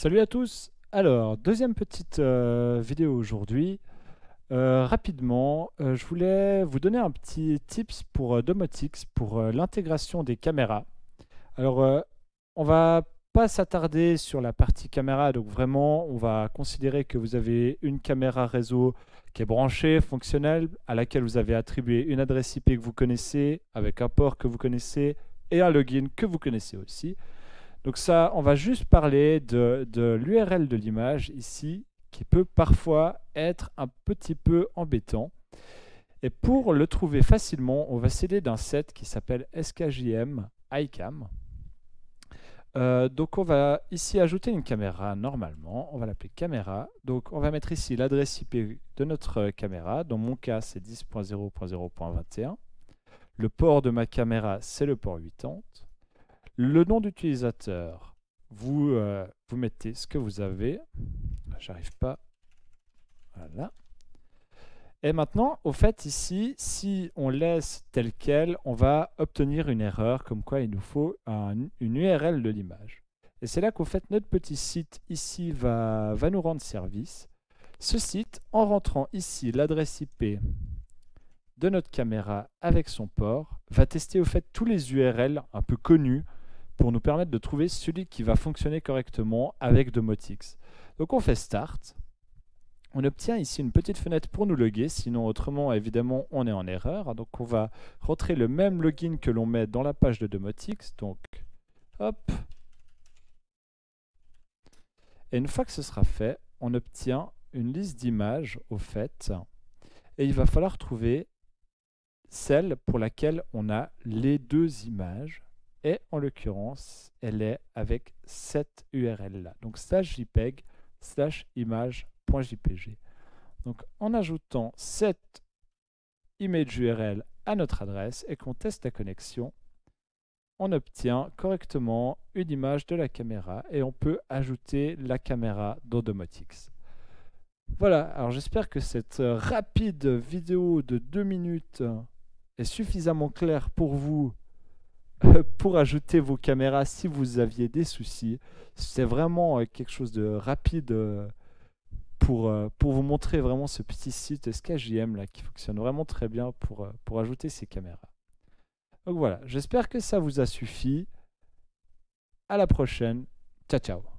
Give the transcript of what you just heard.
Salut à tous. Alors, deuxième petite vidéo aujourd'hui. Rapidement, je voulais vous donner un petit tips pour Domotix, pour l'intégration des caméras. Alors, on va pas s'attarder sur la partie caméra, donc vraiment, on va considérer que vous avez une caméra réseau qui est branchée, fonctionnelle, à laquelle vous avez attribué une adresse IP que vous connaissez, avec un port que vous connaissez, et un login que vous connaissez aussi. Donc ça, on va juste parler de l'URL de l'image ici, qui peut parfois être un petit peu embêtant. Et pour le trouver facilement, on va s'aider d'un set qui s'appelle SKJM iCam. Donc on va ici ajouter une caméra normalement, on va l'appeler caméra. Donc on va mettre ici l'adresse IP de notre caméra, dans mon cas c'est 10.0.0.21. Le port de ma caméra c'est le port 80. Le nom d'utilisateur, vous mettez ce que vous avez. J'arrive pas. Voilà. Et maintenant, au fait, ici, si on laisse tel quel, on va obtenir une erreur, comme quoi il nous faut une URL de l'image. Et c'est là qu'au fait, notre petit site ici va nous rendre service. Ce site, en rentrant ici l'adresse IP de notre caméra avec son port, va tester au fait tous les URL un peu connus pour nous permettre de trouver celui qui va fonctionner correctement avec Domotix. Donc on fait Start. On obtient ici une petite fenêtre pour nous loguer, sinon autrement évidemment on est en erreur. Donc on va rentrer le même login que l'on met dans la page de Domotix. Donc hop. Et une fois que ce sera fait, on obtient une liste d'images au fait. Et il va falloir trouver celle pour laquelle on a les deux images. Et en l'occurrence, elle est avec cette URL-là. Donc /jpeg /image.jpg. Donc en ajoutant cette image URL à notre adresse et qu'on teste la connexion, on obtient correctement une image de la caméra et on peut ajouter la caméra dans Domotix. Voilà, alors j'espère que cette rapide vidéo de 2 minutes est suffisamment claire pour vous pour ajouter vos caméras si vous aviez des soucis. C'est vraiment quelque chose de rapide pour vous montrer vraiment ce petit site SKJM là, qui fonctionne vraiment très bien pour ajouter ces caméras. Donc voilà, j'espère que ça vous a suffi. À la prochaine. Ciao, ciao.